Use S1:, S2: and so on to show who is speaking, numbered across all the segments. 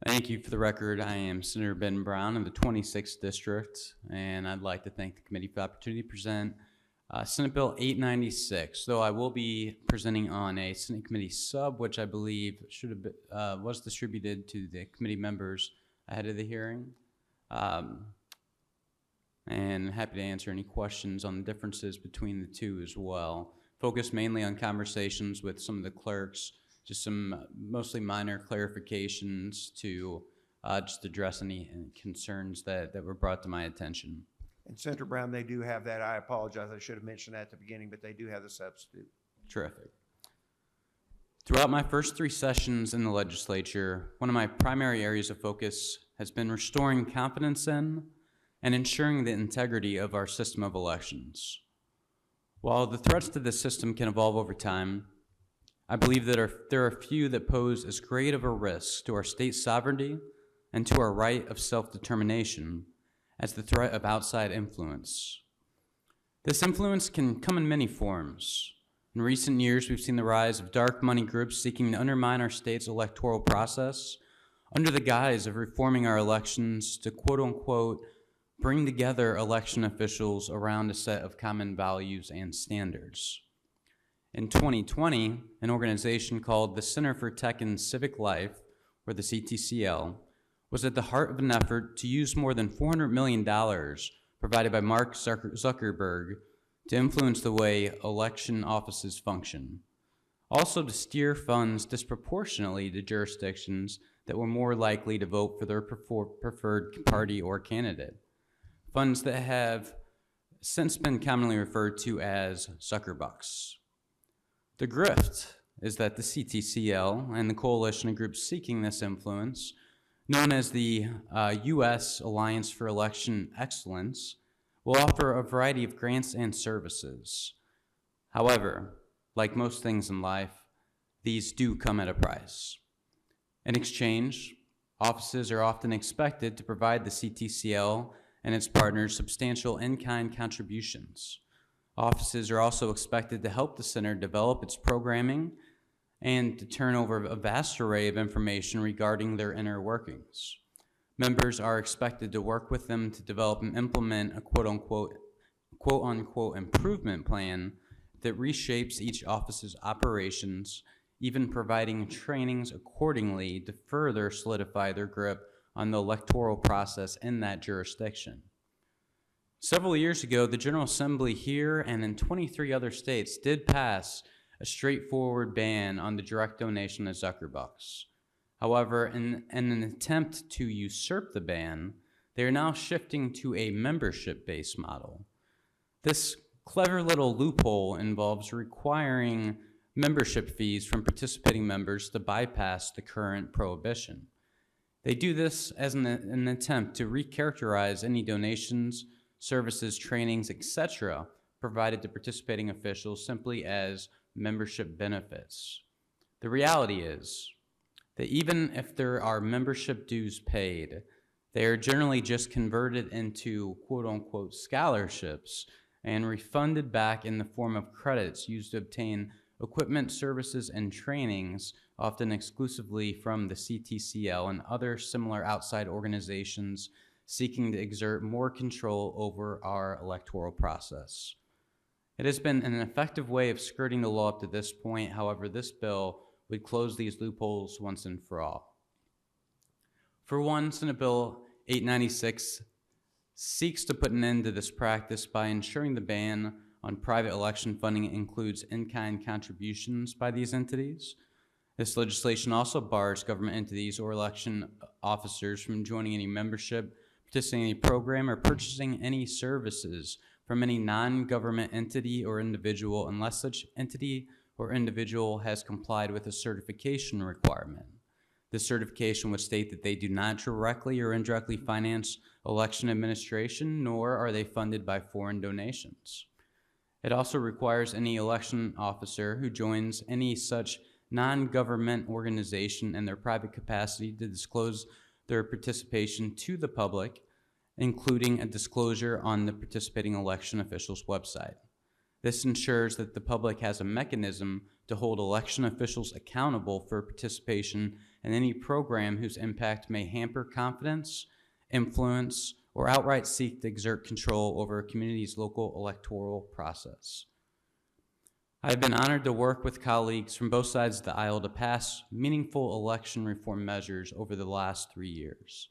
S1: Thank you. For the record, I am Senator Ben Brown of the 26th District, and I'd like to thank the committee for the opportunity to present Senate Bill 896, though I will be presenting on a Senate Committee sub, which I believe should have been, was distributed to the committee members ahead of the hearing. And happy to answer any questions on the differences between the two as well. Focus mainly on conversations with some of the clerks, just some mostly minor clarifications to just address any concerns that were brought to my attention.
S2: And Senator Brown, they do have that. I apologize. I should have mentioned that at the beginning, but they do have the substitute.
S1: Terrific. Throughout my first 3 sessions in the legislature, one of my primary areas of focus has been restoring confidence in and ensuring the integrity of our system of elections. While the threats to this system can evolve over time, I believe that there are few that pose as great of a risk to our state sovereignty and to our right of self-determination as the threat of outside influence. This influence can come in many forms. In recent years, we've seen the rise of dark money groups seeking to undermine our state's electoral process under the guise of reforming our elections to quote-unquote bring together election officials around a set of common values and standards. In 2020, an organization called the Center for Tech and Civic Life, or the CTCL, was at the heart of an effort to use more than $400 million provided by Mark Zuckerberg to influence the way election offices function. Also to steer funds disproportionately to jurisdictions that were more likely to vote for their preferred party or candidate. Funds that have since been commonly referred to as suckerbucks. The grift is that the CTCL and the coalition of groups seeking this influence, known as the U.S. Alliance for Election Excellence, will offer a variety of grants and services. However, like most things in life, these do come at a price. In exchange, offices are often expected to provide the CTCL and its partners substantial in-kind contributions. Offices are also expected to help the center develop its programming and to turn over a vast array of information regarding their inner workings. Members are expected to work with them to develop and implement a quote-unquote improvement plan that reshapes each office's operations, even providing trainings accordingly to further solidify their grip on the electoral process in that jurisdiction. Several years ago, the General Assembly here and in 23 other states did pass a straightforward ban on the direct donation of Zuckerbucks. However, in an attempt to usurp the ban, they are now shifting to a membership-based model. This clever little loophole involves requiring membership fees from participating members to bypass the current prohibition. They do this as an attempt to recharacterize any donations, services, trainings, etc. provided to participating officials simply as membership benefits. The reality is that even if there are membership dues paid, they are generally just converted into quote-unquote scholarships and refunded back in the form of credits used to obtain equipment, services, and trainings, often exclusively from the CTCL and other similar outside organizations seeking to exert more control over our electoral process. It has been an effective way of skirting the law up to this point. However, this bill would close these loopholes once and for all. For one, Senate Bill 896 seeks to put an end to this practice by ensuring the ban on private election funding includes in-kind contributions by these entities. This legislation also bars government entities or election officers from joining any membership, participating in any program, or purchasing any services from any non-government entity or individual unless such entity or individual has complied with a certification requirement. This certification would state that they do not directly or indirectly finance election administration, nor are they funded by foreign donations. It also requires any election officer who joins any such non-government organization in their private capacity to disclose their participation to the public, including a disclosure on the participating election official's website. This ensures that the public has a mechanism to hold election officials accountable for participation in any program whose impact may hamper confidence, influence, or outright seek to exert control over a community's local electoral process. I have been honored to work with colleagues from both sides of the aisle to pass meaningful election reform measures over the last 3 years.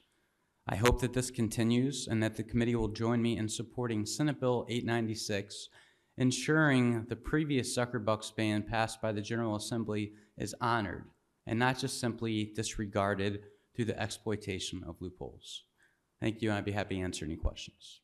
S1: I hope that this continues and that the committee will join me in supporting Senate Bill 896, ensuring the previous sucker bucks ban passed by the General Assembly is honored and not just simply disregarded through the exploitation of loopholes. Thank you, and I'd be happy to answer any questions.